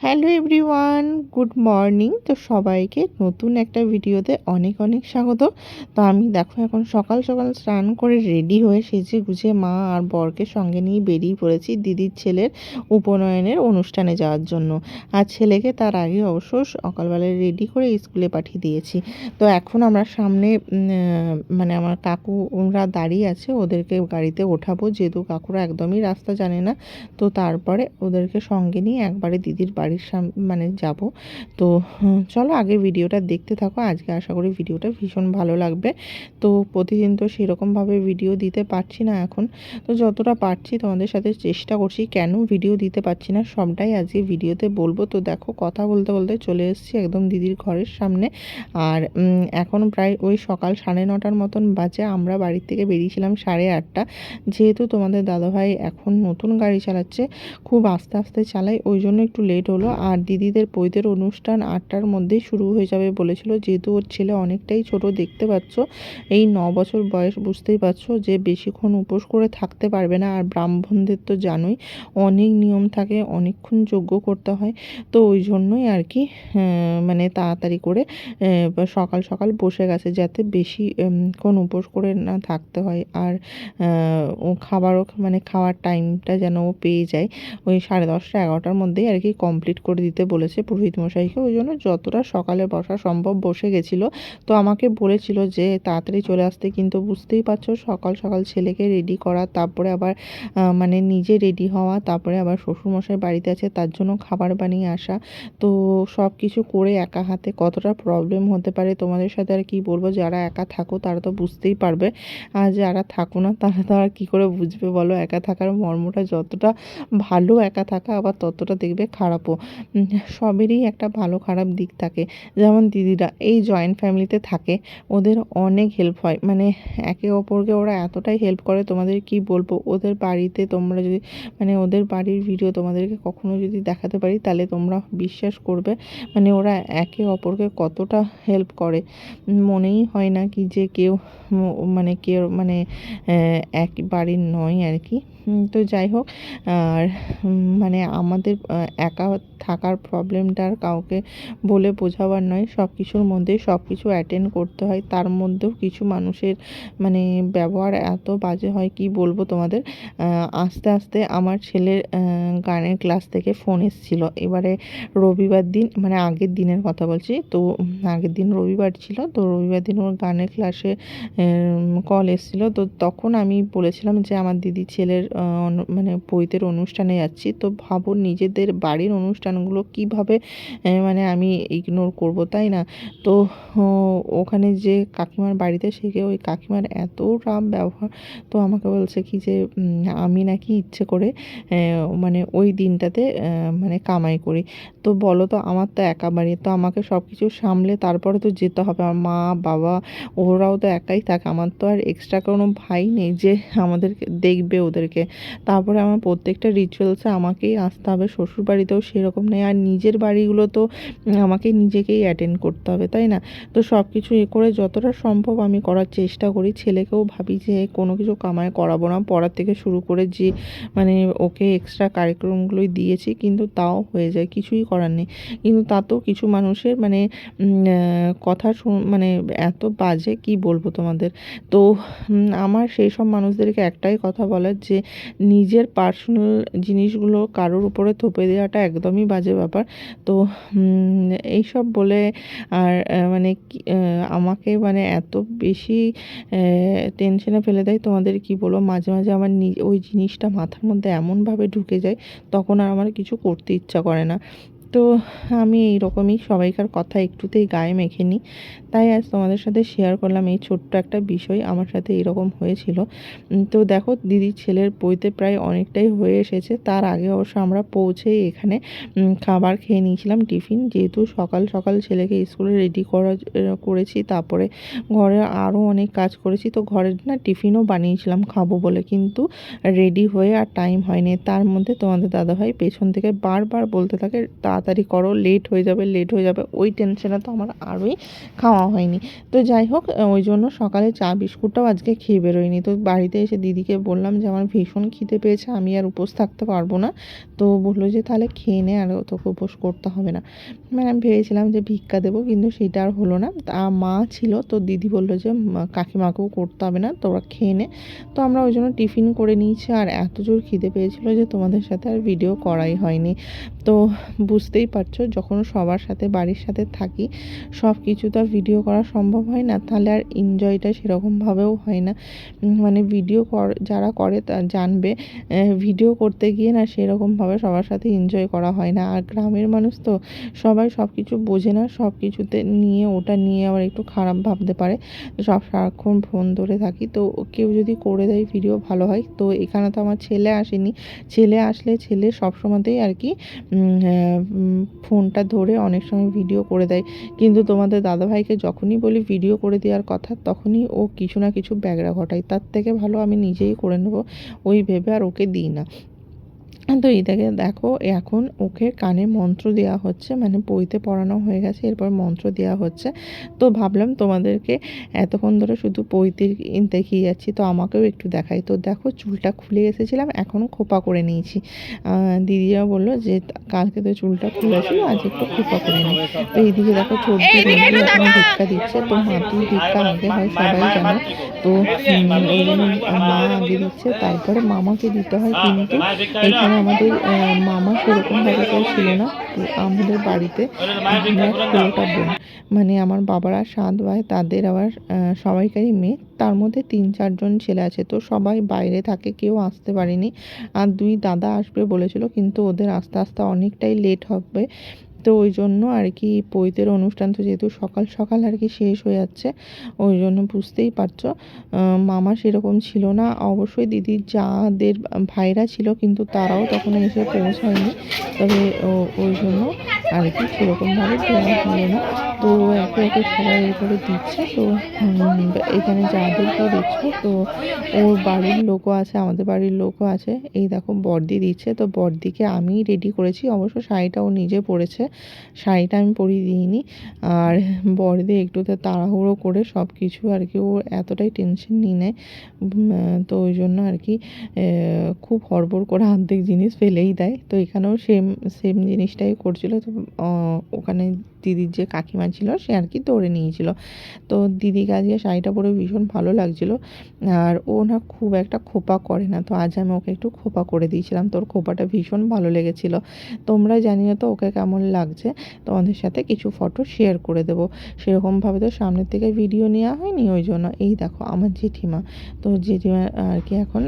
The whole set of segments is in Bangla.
Hello everyone, good morning. তো সবাইকে নতুন একটা ভিডিওতে অনেক অনেক স্বাগত। তো আমি দেখো এখন সকাল সকাল স্নান করে রেডি হয়ে সেজে গুজে মা আর বরকে সঙ্গে নিয়ে বেরিয়ে পড়েছি দিদির ছেলের উপনয়নের অনুষ্ঠানে যাওয়ার জন্য। আর ছেলেকে তার আগে অবশ্য সকালবেলায় রেডি করে স্কুলে পাঠিয়ে দিয়েছি। তো এখন আমরা সামনে মানে আমার কাকুরা দাঁড়িয়ে আছে, ওদেরকে গাড়িতে ওঠাবো, যেহেতু কাকুরা একদমই রাস্তা জানে না। তো তারপরে ওদেরকে সঙ্গে নিয়ে একবারে দিদির বাড়ির মানে যাব। তো চলো আগে ভিডিওটা দেখতে থাকো। আজকে আশা করি ভিডিওটা ভীষণ ভালো লাগবে। তো প্রতিদিন তো সেরকমভাবে ভিডিও দিতে পারছি না এখন, তো যতটা পারছি তোমাদের সাথে চেষ্টা করছি। কেন ভিডিও দিতে পারছি না সবটাই আজকে ভিডিওতে বলবো। তো দেখো কথা বলতে বলতে চলে এসেছি একদম দিদির ঘরের সামনে। আর এখন প্রায় ওই সকাল 9:30 মতন বাজে। আমরা বাড়ির থেকে বেরিয়েছিলাম 8:30। যেহেতু তোমাদের দাদাভাই এখন নতুন গাড়ি চালাচ্ছে, খুব আস্তে আস্তে চালায়, ওই জন্য একটু লেট হলো। আর দিদিদের পৈতের অনুষ্ঠান 8টার মধ্যেই শুরু হয়ে যাবে বলেছিল, যেহেতু ওর ছেলে অনেকটাই ছোট, দেখতে পাচ্ছ এই 9 বছর বয়স, বুঝতেই পারছো যে বেশিক্ষণ উপোস করে থাকতে পারবে না। আর ব্রাহ্মণদের তো জানোই অনেক নিয়ম থাকে, অনেকক্ষণ যজ্ঞ করতে হয়। তো ওই জন্যই আর কি মানে তাড়াতাড়ি করে সকাল সকাল বসে গেছে, যাতে বেশি কোন উপোস করে না থাকতে হয়। আর ও খাবারও মানে খাওয়ার টাইমটা যেন ও পেয়ে যায়, ওই 10:30 11টার মধ্যেই আর কি কমপ্লিট করে দিতে বলেছে পুরোহিত মশাইকে। ওই জন্য যতটা সকালে বসা সম্ভব বসে গেছিলো। তো আমাকে বলেছিল যে তাড়াতাড়ি চলে আসতে, কিন্তু বুঝতেই পারছো সকাল সকাল ছেলেকে রেডি করা, তারপরে আবার মানে নিজে রেডি হওয়া, তারপরে আবার শ্বশুরমশাই বাড়িতে আছে তার জন্য খাবার বানিয়ে আসা। তো সব কিছু করে একা হাতে কতটা প্রবলেম হতে পারে তোমাদের সাথে আর কি বলবো। যারা একা থাকো তারা তো বুঝতেই পারবে, আর যারা থাকো না তারা তো আর কী করে বুঝবে বলো একা থাকার মর্মটা। যতটা ভালো একা থাকা, আবার ততটা দেখবে খারাপও। সবেরই একটা ভালো খারাপ দিক থাকে। যেমন দিদিরা এই জয়েন্ট ফ্যামিলিতে থাকে, ওদের অনেক হেল্প হয়, মানে একে অপরকে ওরা এতটাই হেল্প করে, তোমাদের কি বলবো। ওদের বাড়িতে তোমরা যদি মানে ওদের বাড়ির ভিডিও তোমাদেরকে কখনো যদি দেখাতে পারি তাহলে তোমরা বিশ্বাস করবে, মানে ওরা একে অপরকে কতটা হেল্প করে। মনেই হয় না কি যে কেউ মানে কেউ মানে এক বাড়ির নয় আর কি। তো যাই হোক, আর মানে আমাদের একা থাকার প্রবলেমটা আর কাউকে বলে বোঝাবার নয়। সব কিছুর মধ্যে সব কিছু অ্যাটেন্ড করতে হয়, তার মধ্যেও কিছু মানুষের মানে ব্যবহার এত বাজে হয় কি বলবো তোমাদের। আস্তে আস্তে আমার ছেলের গানের ক্লাস থেকে ফোন এসেছিল। এবারে রবিবার দিন, মানে আগের দিনের কথা বলছি, তো আগের দিন রবিবার ছিল, তো রবিবার দিন ওর গানের ক্লাসে কল এসেছিল। তো তখন আমি বলেছিলাম যে আমার দিদির ছেলের মানে পৈতের অনুষ্ঠানে যাচ্ছি। তো ভাবো নিজেদের বাড়ির অনুষ্ঠানগুলো কিভাবে মানে আমি ইগনোর করব, তাই না? তো ওখানে যে কাকিমার বাড়িতে শিখে ওই কাকিমার এত রাম ব্যবহার। তো আমাকে বলছে কি যে আমি নাকি ইচ্ছে করে মানে ওই দিনটাতে মানে কামাই করি। তো বলো তো, আমার তো একা বাড়ি, তো আমাকে সব কিছু সামলে তারপরে তো যেতে হবে। আমার মা বাবা ওরাও তো একাই থাকে, আমার তো আর এক্সট্রা কোনো ভাই নেই যে আমাদেরকে দেখবে ওদেরকে। তারপরে আমার প্রত্যেকটা রিচুয়ালসে আমাকেই আসতে হবে, শ্বশুর বাড়িতেও সেরকম নেই। আর নিজের বাড়িগুলো তো আমাকে নিজেকেই অ্যাটেন্ড করতে হবে, তাই না? তো সব কিছু করে যতটা সম্ভব আমি করার চেষ্টা করি। ছেলেকেও ভাবি যে কোনো কিছু কামাই করাবো না, পড়ার থেকে শুরু করে যে মানে ওকে এক্সট্রা কারিকুলামগুলোই দিয়েছি, কিন্তু তাও হয়ে যায়, কিছুই করার নেই। কিন্তু তাতেও কিছু মানুষের মানে কথা মানে এত বাজে কি বলবো তোমাদের। তো আমার সেই সব মানুষদেরকে একটাই কথা বলার, যে নিজের পার্সোনাল জিনিসগুলো কারোর উপরে থোপে দেওয়াটা একদমই বাজে ব্যাপার। তো এইসব বলে আর মানে আমাকে মানে এত বেশি টেনশনে ফেলে দেয়, তোমাদের কি বলবো। মাঝে মাঝে আমার ওই জিনিসটা মাথার মধ্যে এমনভাবে ঢুকে যায়, তখন আর আমার কিছু করতে ইচ্ছা করে না। তো আমি এইরকমই সবাইকার কথা একটুতেই গায়ে মেখে নিই। তাই আজ তোমাদের সাথে শেয়ার করলাম এই ছোট্ট একটা বিষয়, আমার সাথে এরকম হয়েছিল। তো দেখো দিদির ছেলের পৈতে প্রায় অনেকটাই হয়ে এসেছে। তার আগে অবশ্য আমরা পৌঁছেই এখানে খাবার খেয়ে নিয়েছিলাম, টিফিন, যেহেতু সকাল সকাল ছেলেকে স্কুলে রেডি করেছি। তারপরে ঘরে আরও অনেক কাজ করেছি, তো ঘরের না টিফিনও বানিয়েছিলাম খাবো বলে, কিন্তু রেডি হয়ে আর টাইম হয়নি। তার মধ্যে তোমাদের দাদাভাই পেছন থেকে বারবার বলতে থাকে তাড়াতাড়ি করো, লেট হয়ে যাবে, লেট হয়ে যাবে, ওই টেনশনে তো আমার আরোই খাওয়া হয়নি। তো যাই হোক, ওই জন্য সকালে চা বিস্কুটটাও আজকে খেয়ে বেরোয়নি। তো বাড়িতে এসে দিদিকে বললাম যে আমার ভীষণ খিদে পেয়েছে, আমি আর উপোস থাকতে পারবো না। তো বললো যে তাহলে খেয়ে নে, আর তোকে উপোস করতে হবে না। মানে আমি ভেবেছিলাম যে ভিক্ষা দেবো, কিন্তু সেটা আর হলো না। তা মা ছিল, তো দিদি বললো যে কাকিমাকেও করতে হবে না, তোরা খেয়ে নে। তো আমরা ওই জন্য টিফিন করে নিয়েছি। আর এত জোর খিদে পেয়েছিল যে তোমাদের সাথে আর ভিডিও করাই হয়নি। তো বুঝতেই পারছো, যখন সবার সাথে বাড়ির সাথে থাকি, সব কিছু তো আর ভিডিও করা সম্ভব হয় না, তাহলে আর এনজয়টা সেরকমভাবেও হয় না। মানে ভিডিও যারা করে তা জানবে, ভিডিও করতে গিয়ে না সেরকমভাবে সবার সাথে এনজয় করা হয় না। আর গ্রামের মানুষ তো সবাই সব কিছু বোঝে না, সব কিছুতে নিয়ে ওটা নিয়ে আবার একটু খারাপ ভাবতে পারে। সব সারাক্ষণ ফোন ধরে থাকি, তো কেউ যদি করে দেয় ভিডিও ভালো হয়। তো এখানে তো আমার ছেলে আসেনি, ছেলে আসলে ছেলে সবসময়তেই আর কি ফোনটা ধরে অনেক সময় ভিডিও করে দেয়। কিন্তু তোমাদের দাদাভাইকে যখনই বলি ভিডিও করে দেওয়ার কথা, তখনই ও কিছু না কিছু ব্যাগরা ঘটায়। তার থেকে ভালো আমি নিজেই করে নেবো ওই ভেবে আর ওকে দিই না। তো এই দেখো এখন ওকে কানে মন্ত্র দেওয়া হচ্ছে, মানে বইতে পড়ানো হয়ে গেছে, এরপর মন্ত্র দেওয়া হচ্ছে। তো ভাবলাম তোমাদেরকে এতক্ষণ ধরে শুধু বইতে দেখিয়ে যাচ্ছি, তো আমাকেও একটু দেখাই। তো দেখো চুলটা খুলে এসেছিলাম, এখনও খোপা করে নিয়েছি। দিদিরা বললো যে কালকে তো চুলটা খুলেছিল, আজ একটু খোপা করে নিই। তো এইদিকে দেখো চোদ্দি রোজি এখন ভিক্ষা দিচ্ছে। তো মাটির ভিক্ষা আগে হয় সবাই জানো। তো ওই জন্য মা আগে দিচ্ছে, তারপরে মামাকে দিতে হয়। কিন্তু এখানে আমাদের মামা সেরকমভাবে কেউ ছিল না। তো আমাদের বাড়িতে আমরা 16টা বোন, মানে আমার বাবারা 7 ভাই, তাদের আবার সবাইকারই মেয়ে, তার মধ্যে 3-4 জন ছেলে আছে। তো সবাই বাইরে থাকে, কেউ আসতে পারেনি। আর 2 দাদা আসবে বলেছিল, কিন্তু ওদের আস্তে আস্তে অনেকটাই লেট হবে। তো ওই জন্য আর কি পৈতের অনুষ্ঠান তো যেহেতু সকাল সকাল আর কি শেষ হয়ে যাচ্ছে, ওই জন্য বুঝতেই পারছো মামা সেরকম ছিল না। অবশ্যই দিদির যাদের ভাইরা ছিল, কিন্তু তারাও তখন এসে পৌঁছায়নি। তবে ওই জন্য আর কি সেরকমভাবে দেওয়া হলো না। তো একে একে সবাই এরপরে দিচ্ছে। তো এখানে যাদেরকে দেখছো, তো ওর বাড়ির লোকও আছে, আমাদের বাড়ির লোকও আছে। এই দেখো বড়দি দিচ্ছে। তো বড়দিকে আমি রেডি করেছি, অবশ্য শাড়িটা ও নিজে পরেছে, শাড়িটা আমি পরিয়ে দিইনি। আর বড়দি একটুতে তাড়াহুড়ো করে সব কিছু আর কি, ও এতটাই টেনশন নিয়ে নেয়। তো ওই জন্য আর কি খুব হড়বড় করে অর্ধেক জিনিস ফেলেই দেয়। তো এখানেও সেম সেম জিনিসটাই করছিল। তো ওখানে দিদির যে কাকিমা ছিল, সে আর কি ধরে নিয়েছিল। তো দিদিকে আজকে শাড়িটা পরে ভীষণ ভালো লাগছিল। আর ও না খুব একটা খোপা করে না, তো আজ আমি ওকে একটু খোপা করে দিয়েছিলাম। তোর খোপাটা ভীষণ ভালো লেগেছিলো। তোমরা জানিও তো ওকে কেমন লাগছে, তোমাদের সাথে কিছু ফটো শেয়ার করে দেবো। সেরকমভাবে তো সামনের থেকে ভিডিও নেওয়া হয়নি, ওই জন্য। এই দেখো আমার জেঠিমা, তো জেঠিমা আর কি এখন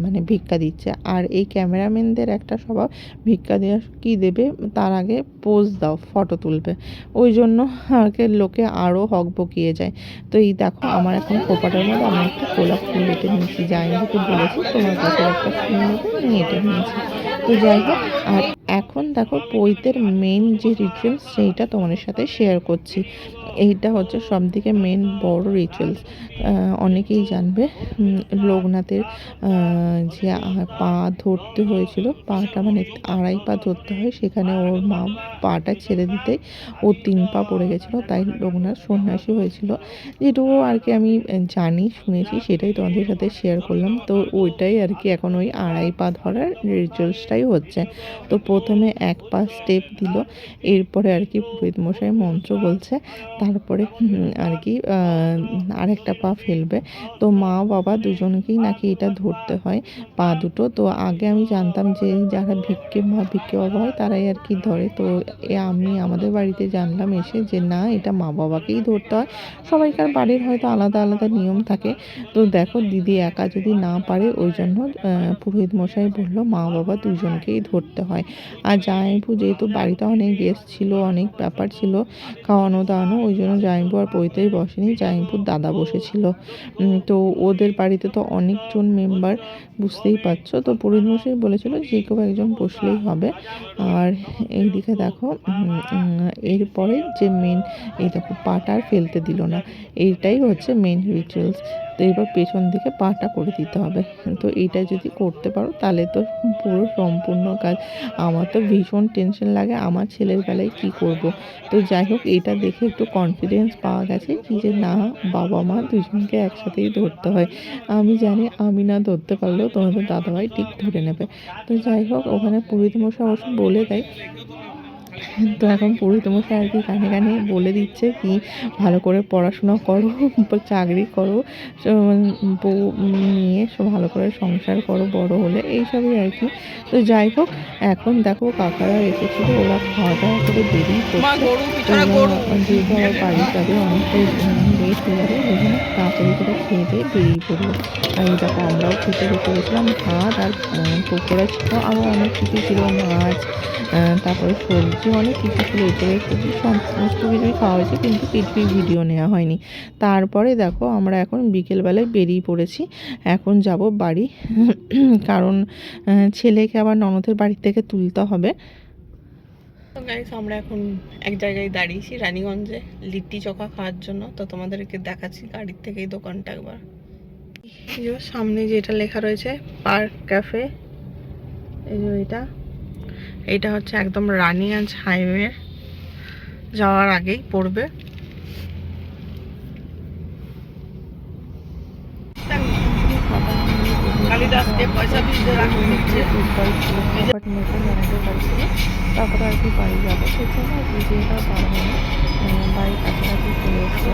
মানে ভিক্ষা দিচ্ছে। আর এই ক্যামেরাম্যানদের একটা স্বভাব, ভিক্ষা দেওয়া কি দেবে তার আগে পোজ দাও, ফটো তুলবে, ওই জন্য আর কি লোকে আরও হকবকিয়ে যায়। তো এই দেখো আমার এখন খোপাটার মধ্যে আমি একটা গোলাপ ফুল এঁটে নিয়েছি, জাইনকে বলেছি তোমার কাছে একটা ফুল নেবে, আমি এঁটে নিয়েছি। তো যাই হোক, আর এখন দেখো পৈতের মেন যে রিচুয়ালস, সেইটা তোমাদের সাথে শেয়ার করছি। এইটা হচ্ছে সবথেকে মেন বড় রিচুয়ালস, অনেকেই জানবে। লোকনাথের যে পা ধরতে হয়েছিল, পাটা মানে 2.5 পা ধরতে হয়, সেখানে ওর মা পাটা ছেড়ে দিতেই ও 3 পা পড়ে গেছিলো, তাই লোকনাথ সন্ন্যাসী হয়েছিল। যেটুকু আর কি আমি জানি, শুনেছি, সেটাই তোমাদের সাথে শেয়ার করলাম। তো ওইটাই আর কি এখন ওই 2.5 পা ধরার রিচুয়ালসটাই হচ্ছে। তো প্রথমে 1 পা স্টেপ দিল, এরপরে আর কি পুরোহিত মশাই মন্ত্র বলছে, তারপরে আর কি আরেকটা পা ফেলবে। তো মা বাবা দুজনকেই নাকি এটা ধরতে হয়, পা দুটো। তো আগে আমি জানতাম যে যারা ভিক্ষে মা ভিক্ষে বাবা হয় তারাই আর কি ধরে। তো আমি আমাদের বাড়িতে জানলাম এসে যে না, এটা মা বাবাকেই ধরতে হয়। সবাইকার বাড়ির হয়তো আলাদা আলাদা নিয়ম থাকে। তো দেখো দিদি একা যদি না পারে, ওই জন্য পুরোহিত মশাই বললো মা বাবা দুজনকেই ধরতে হয়। আর জামাইবাবু যেহেতু বাড়িতে অনেক গেস্ট ছিল, অনেক ব্যাপার ছিল, খাওয়ানো দাওয়ানো, ওই ওই জন্য জামাইবাবু আর পৈতেই বসেনি, জামাইবাবুর দাদা বসেছিল। তো ওদের বাড়িতে তো অনেকজন মেম্বার, বুঝতেই পারছো। তো পুরোহিত মশাই বলেছিল যে কেউ একজন বসলেই হবে। আর এইদিকে দেখো এরপরে যে মেন, এই দেখো পাটা আর ফেলতে দিল না, এইটাই হচ্ছে মেন রিচুয়ালস। তো এবার পেছন দিকে পাটা করে দিতে হবে। তো এইটা যদি করতে পারো তাহলে তো পুরো সম্পূর্ণ কাজ। আমার তো ভীষণ টেনশন লাগে আমার ছেলের বেলায় কি করব। তো যাই হোক, এটা দেখে একটু কনফিডেন্স পাওয়া গেছে কি যে না, বাবা মা দুজনকে একসাথেই ধরতে হয়। আমি জানি আমি না ধরতে পারলেও তোমাদের দাদাভাই ঠিক ধরে নেবে। তো যাই হোক, ওখানে পুরোহিত মশাই অবশ্য বলে দেয়। তো এখন পুরোহিত মশাই আর কি কানে কানে বলে দিচ্ছে কি ভালো করে পড়াশোনা করো, চাকরি করো, বউ নিয়ে সব ভালো করে সংসার করো বড় হলে, এইসবই আর কি। তো যাই হোক, এখন দেখো কাকারা এসেছিলো, ওরা খাওয়া দাওয়া করে বেরিয়ে পড়ছে। যেহেতু আমার বাড়ি যাবে অনেকটাই লেট হয়ে যাবে, ওই জন্য তাড়াতাড়ি করে খেয়ে দিয়ে বেরিয়ে পড়লো। আর এই দেখো আমরাও খেতে বসে গেছিলাম, ভাত আর পকোড়া ছিল, আরও অনেক কিছু ছিল, মাছ, তারপরে সবজি, অনেক কিছু ছিল। এটাই সবজি সমস্ত কিছুই খাওয়া হয়েছে, কিন্তু কিছুই ভিডিও নেওয়া হয়নি। তারপরে দেখো আমরা এখন বিকেলবেলায় বেরিয়ে পড়েছি, এখন যাব বাড়ি, কারণ ছেলেকে আবার ননদের বাড়ি থেকে তুলতে হবে। তো গাইস, আমরা এখন এক জায়গায় দাঁড়িয়েছি রানীগঞ্জে লিট্টি চোখা খাওয়ার জন্য। তো তোমাদেরকে দেখাচ্ছি গাড়ির থেকে এই দোকানটা একবার। সামনে যেটা লেখা রয়েছে পার্ক ক্যাফে, এই যে এইটা হচ্ছে একদম রানীগঞ্জ হাইওয়ে যাওয়ার আগেই পড়বে। তারপরে আর কি বাড়ি যাবো, সেজন্য যেটা পারবো না, বাড়ির কাছাকাছি চলে এসেছে।